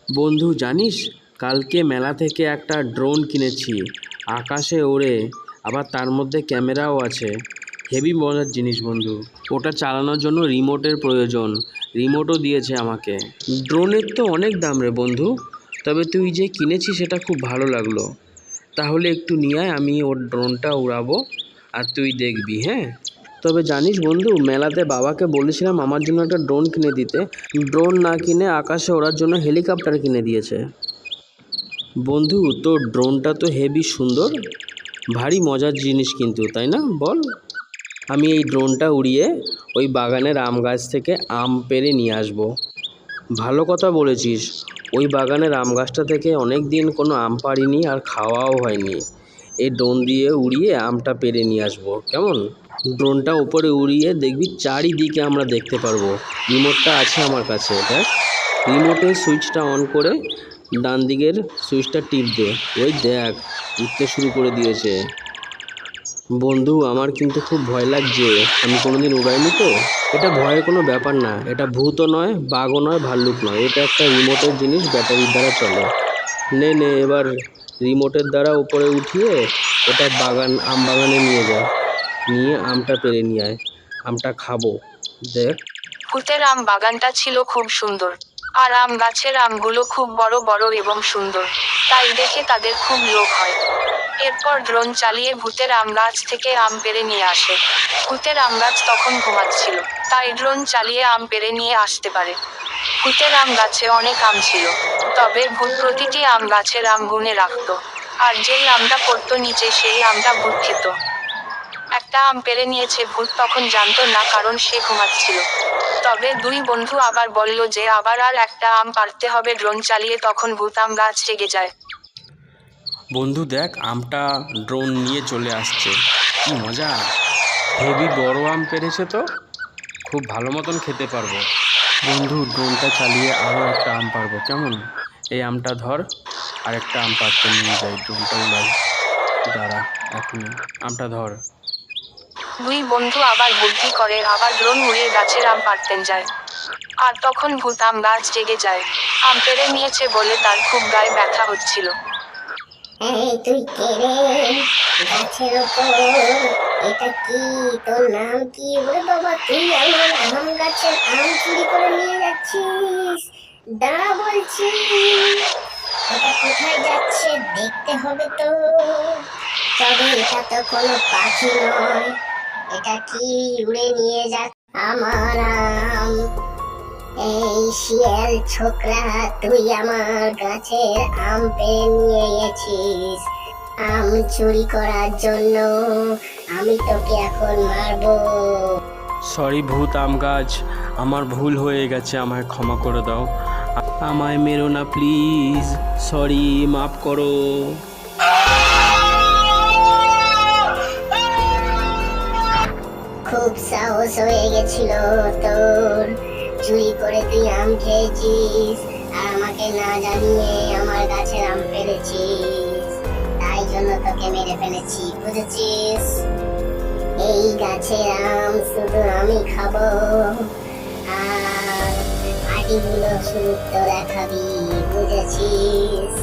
বন্ধু জানিস, কালকে মেলা থেকে একটা ড্রোন কিনেছি। আকাশে ওড়ে, আবার তার মধ্যে ক্যামেরাও আছে। হেভি মজার জিনিস বন্ধু। ওটা চালানোর জন্য রিমোটের প্রয়োজন। রিমোটও দিয়েছে আমাকে। ড্রোনের তো অনেক দাম রে বন্ধু, তবে তুই যে কিনেছিস সেটা খুব ভালো লাগলো। তাহলে একটু নিয়ে আয়, আমি ওর ড্রোনটা উড়াবো আর তুই দেখবি, হ্যাঁ? তবে জানিস বন্ধু, মেলাতে বাবাকে বলেছিলাম আমার জন্য একটা ড্রোন কিনে দিতে। ড্রোন না কিনে আকাশে ওড়ার জন্য হেলিকপ্টার কিনে দিয়েছে। বন্ধু, তোর ড্রোনটা তো হেভি সুন্দর, ভারী মজার জিনিস কিন্তু, তাই না বল? আমি এই ড্রোনটা উড়িয়ে ওই বাগানের আম গাছ থেকে আম পেড়ে নিয়ে আসবো। ভালো কথা বলেছিস। ওই বাগানের আম গাছটা থেকে অনেক দিন কোনো আম পাড়িনি আর খাওয়াও হয়নি। এই ড্রোন দিয়ে উড়িয়ে আমটা পেড়ে নিয়ে আসবো, কেমন? ড্রোনটা উপরে উড়িয়ে দেখবি চারিদিকে আমরা দেখতে পারবো। রিমোটটা আছে আমার কাছে, দেখ। রিমোটের সুইচটা অন করে ডান দিকের সুইচটা টিপ দে। ওই দেখ, উঠতে শুরু করে দিয়েছে। বন্ধু, আমার কিন্তু খুব ভয় লাগছে। আমি কোনোদিন উড়াইনি তো। এটা ভয়ের কোনো ব্যাপার না। এটা ভূতও নয়, বাঘও নয়, ভাল্লুক নয়। এটা একটা রিমোটের জিনিস, ব্যাটারির দ্বারা চলে। নে নে, এবার রিমোটের দ্বারা উপরে উঠিয়ে এটা আম বাগানে নিয়ে যা। নিয়ে আমটা পেড়ে নিয়ে আয়। আমটা খাবো, দেখ। ভূতের আম বাগানটা ছিল খুব সুন্দর। আর আম গাছের আমগুলো খুব বড় বড় এবং সুন্দর। তাই দেখে তাদের খুব লোভ হয়। এরপর ড্রোন চালিয়ে ভূতের আম গাছ থেকে আম পেড়ে নিয়ে আসে। ভূতের আম গাছ তখন ঘুমাচ্ছিল, তাই ড্রোন চালিয়ে আম পেড়ে নিয়ে আসতে পারে। ভূতের আম গাছে অনেক আম ছিল, তবে ভূত প্রতিটি আম গাছের আম গুনে রাখতো। আর যেই আমটা পড়তো নিচে সেই আমটা ভূত খেত। একটা আম পেড়ে নিয়েছে ভূত তখন জানতো না, কারণ সে ঘুমাচ্ছিল। তবে দুই বন্ধু আবার বলল যে আবার আর একটা আম পাড়তে হবে ড্রোন চালিয়ে, তখন ভূত আম গাছ রেগে যায়। বন্ধু দেখ, আমটা ড্রোন নিয়ে চলে আসছে। কি মজা! হেভি বড় আম পেড়েছে তো, খুব ভালো মতন খেতে পারবো। বন্ধু, ড্রোনটা চালিয়ে আরও একটা আম পারবো, কেমন? এই আমটা ধর, আর একটা আম পাড়তে নিয়ে যাই, ড্রোনটা উড়াই। দাঁড়া, এখনই। আমটা ধর। দুই বন্ধু আবার বুদ্ধি করে আবার ড্রোন উড়িয়ে গাছের আম পাড়তেন যায়। আর তখন ভূত আম গাছ জেগে যায়। আম পেড়ে নিয়েছে বলে তার খুব গায়ে ব্যথা হচ্ছিল। এই তুই কে রে? গাছের ওপর এটা কি? তোর নাম কি? ওরে বাবা, তুই আমার আম গাছের আম চুরি করে নিয়ে যাচ্ছিস? দাঁড়া বলছি। এটা কোথায় যাচ্ছে দেখতে হবে তো। তবে এটা তো কোনো পাখি নয়। এটা কি উড়ে নিয়ে যাচ্ছে আমার আম? এই শিয়াল ছোকরা, তুই আমার গাছের আম পেড়ে নিয়ে গেছিস আম চুরি করার জন্য। আমি তোকে এখন মারবো। সরি ভূত আম গাছ, আমার ভুল হয়ে গেছে, আমায় ক্ষমা করে দাও। আমায় মেরো না প্লিজ, সরি, মাফ করো। খুব সাহস হয়ে গেছিল তোর। চুরি করে তুই আম খেয়েছিস আর আমাকে না জানিয়ে আমার গাছের আম পেড়েছিস। তাই জন্য তোকে মেরে ফেলেছি, বুঝেছিস? এই গাছের আম শুধু আমি খাবো, আর আটিগুলো শুধু তোরা খাবি, বুঝেছিস?